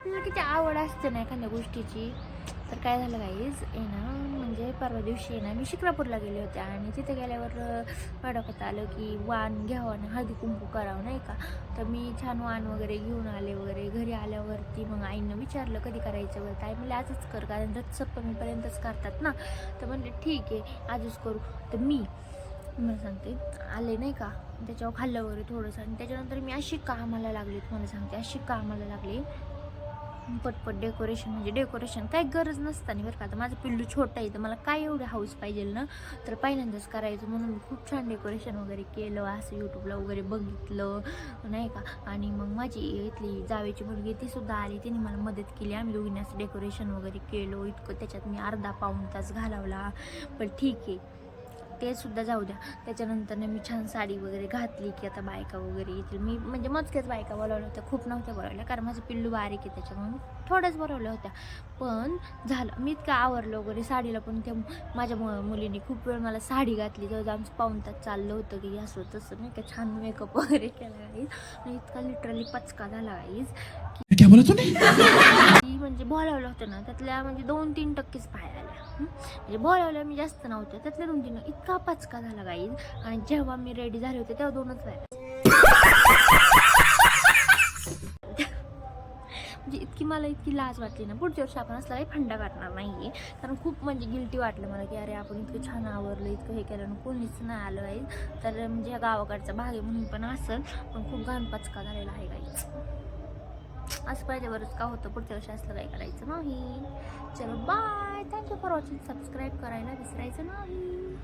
मला किती आवड असते ना एखाद्या गोष्टीची. तर काय झालं गाईज आहे ना, म्हणजे परवा दिवशी आहे ना मी शिक्रापूरला गेले होते आणि तिथे गेल्यावर माझ्या डोक्यात आलं की वाण घ्यावं आणि हळदी कुंकू करावं नाही का. तर मी छान वाण वगैरे घेऊन आले वगैरे. घरी आल्यावरती मग आईनं विचारलं कधी करायचं बरं. ताई म्हणले आजच कर, कारण रथसप्तमीपर्यंतच करतात ना. तर म्हणले ठीक आहे आजच करू. तर मला सांगते आले नाही का, त्याच्यावर खाल्लं वगैरे थोडंसं आणि त्याच्यानंतर मी अशी कामाला लागली. तुम्हाला सांगते अशी कामाला लागली पटपट डेकोरेशन. म्हणजे डेकोरेशन काही गरज नसताना बरं का. आता माझं पिल्लू छोटं आहे तर मला काय एवढं हाऊस पाहिजे ना, तर पहिल्यांदाच करायचं म्हणून मी खूप छान डेकोरेशन वगैरे केलं. असं यूट्यूबला वगैरे बघितलं नाही का. आणि मग माझी इथली जावेची मुलगी ती सुद्धा आली, तिने मला मदत केली. आम्ही दोघींनी असं डेकोरेशन वगैरे केलं. इतकं त्याच्यात मी अर्धा पाऊण तास घालवला. पण ठीक आहे ते सुद्धा जाऊ द्या. त्याच्यानंतर मी छान साडी वगैरे घातली की आता बायका वगैरे येतील. मी म्हणजे मोजक्याच बायका बोलावल्या होत्या, खूप नव्हत्या बोलावल्या, कारण माझं पिल्लू बारीक आहे त्याच्यामुळे थोड्याच बोलावल्या होत्या. पण झालं मी इतकं आवरलं वगैरे. साडीला पण त्या माझ्या मुलीने खूप वेळ मला साडी घातली. जवळजवळ आमचं पाऊण तास चाललं होतं की असं तसं नाही का. छान मेकअप वगैरे केला गाईज आणि इतका लिटरली पचका झाला गाईज क्या बोला तूने? की म्हणजे बोलावलं होतं ना त्यातल्या म्हणजे 2-3% बाहेर आल्या. म्हणजे बोलावल्या मी जास्त नव्हत्या, त्यातल्या 2-3 इतका पचका झाला गाईज. आणि जेव्हा मी रेडी झाले होते तेव्हा 2च बाहेर. म्हणजे मला इतकी लाज वाटली ना. पुढच्या वर्षी आपण असला काही फंडा काढणार नाहीये, कारण खूप म्हणजे गिल्टी वाटलं मला की अरे आपण इतकं छान आवरलं, इतकं हे केलं आणि कोणीच नाही आलं आहे. तर म्हणजे गावाकडचा भाग आहे म्हणून पण असेल, पण खूप घाण पचका झालेला आहे गाईज. असं पाहिजे बरंच का होतं. पुढच्या वर्षी असलं काही करायचं नाही. चलो bye. Thank you for watching. Subscribe करायला विसरायचं नाही.